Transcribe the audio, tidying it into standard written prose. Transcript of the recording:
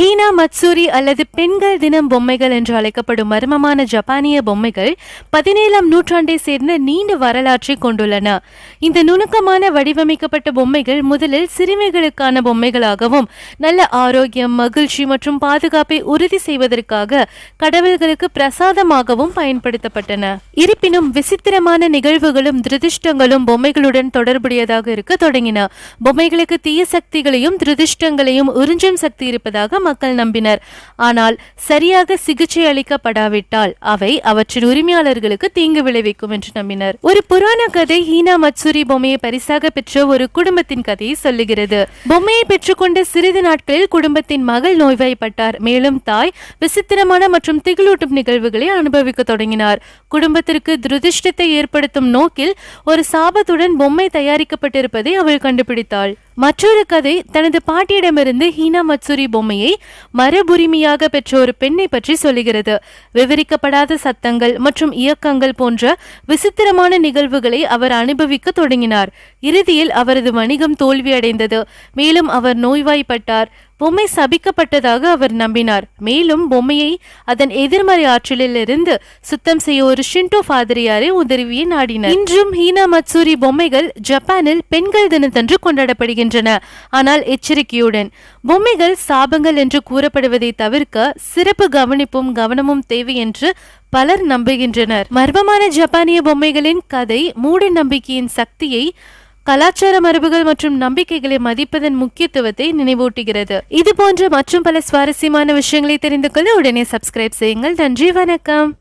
ஹீனா மத்சூரி அல்லது பெண்கள் தினம் பொம்மைகள் என்று அழைக்கப்படும் மர்மமான ஜப்பானிய பொம்மைகள் 17ஆம் நூற்றாண்டை சேர்ந்த நீண்ட வரலாற்றை கொண்டுள்ளன. இந்த நுணுக்கமான வடிவமைக்கப்பட்ட பொம்மைகள் முதலில் சிறுமிகளுக்கான பொம்மைகளாகவும் நல்ல ஆரோக்கியம், மகிழ்ச்சி மற்றும் பாதுகாப்பை உறுதி செய்வதற்காக கடவுள்களுக்கு பிரசாதமாகவும் பயன்படுத்தப்பட்டன. இருப்பினும் விசித்திரமான நிகழ்வுகளும் துரதிர்ஷ்டங்களும் பொம்மைகளுடன் தொடர்புடையதாக இருக்க தொடங்கின. பொம்மைகளுக்கு தீய சக்திகளையும் துரதிர்ஷ்டங்களையும் உறிஞ்சும் சக்தி இருப்பதாக மக்கள் நம்பினர். ஆனால் சரியாக சிகிச்சை அளிக்கப்படாவிட்டால் அவை அவற்றின் உரிமையாளர்களுக்கு தீங்கு விளைவிக்கும் என்று நம்பினர். ஒரு புராண கதை ஹீனா மத்சூரி பொம்மையை பரிசாக பெற்ற ஒரு குடும்பத்தின் கதையை சொல்லுகிறது. பொம்மையை பெற்றுக்கொண்ட சிறிது நாட்களில் குடும்பத்தின் மகள் நோய்வாய்ப்பட்டார். மேலும் தாய் விசித்திரமான மற்றும் திகிலூட்டும் நிகழ்வுகளை அனுபவிக்க தொடங்கினார். குடும்பத்திற்கு துரதிர்ஷ்டத்தை ஏற்படுத்தும் நோக்கில் ஒரு சாபத்துடன் பொம்மை தயாரிக்கப்பட்டிருப்பதை அவள் கண்டுபிடித்தாள். மற்றொரு கதை தனது பாட்டியிடமிருந்து ஹீனா மத்சூரி பொம்மையை மரபுரிமையாக பெற்ற ஒரு பெண்ணை பற்றி சொல்லுகிறது. விவரிக்கப்படாத சத்தங்கள் மற்றும் இயக்கங்கள் போன்ற விசித்திரமான நிகழ்வுகளை அவர் அனுபவிக்க தொடங்கினார். இறுதியில் அவரது வணிகம் தோல்வியடைந்தது. மேலும் அவர் நோய்வாய்ப்பட்டார். பொம்மை சபிக்கப்பட்டதாக அவர் நம்பினார். மேலும் பொம்மையை அதன் எதிர்மறை ஆற்றலில் இருந்து சுத்தம் செய்ய ஒரு ஷின்டோ பாதிரியாரை உதவியை நாடினார். இன்றும் ஹீனா மத்சூரி பொம்மைகள் ஜப்பானில் பெண்கள் தினத்தன்று கொண்டாடப்படுகின்றன. ஆனால் எச்சரிக்கையுடன். பொம்மைகள் சாபங்கள் என்று கூறப்படுவதை தவிர்க்க சிறப்பு கவனமும் தேவை என்று பலர் நம்புகின்றனர். மர்மமான ஜப்பானிய பொம்மைகளின் கதை மூட நம்பிக்கையின் சக்தியை, கலாச்சார மரபுகள் மற்றும் நம்பிக்கைகளை மதிப்பதன் முக்கியத்துவத்தை நினைவூட்டுகிறது. இது போன்ற மற்றும் பல சுவாரஸ்யமான விஷயங்களை தெரிந்து கொள்ள உடனே சப்ஸ்கிரைப் செய்யுங்கள். நன்றி, வணக்கம்.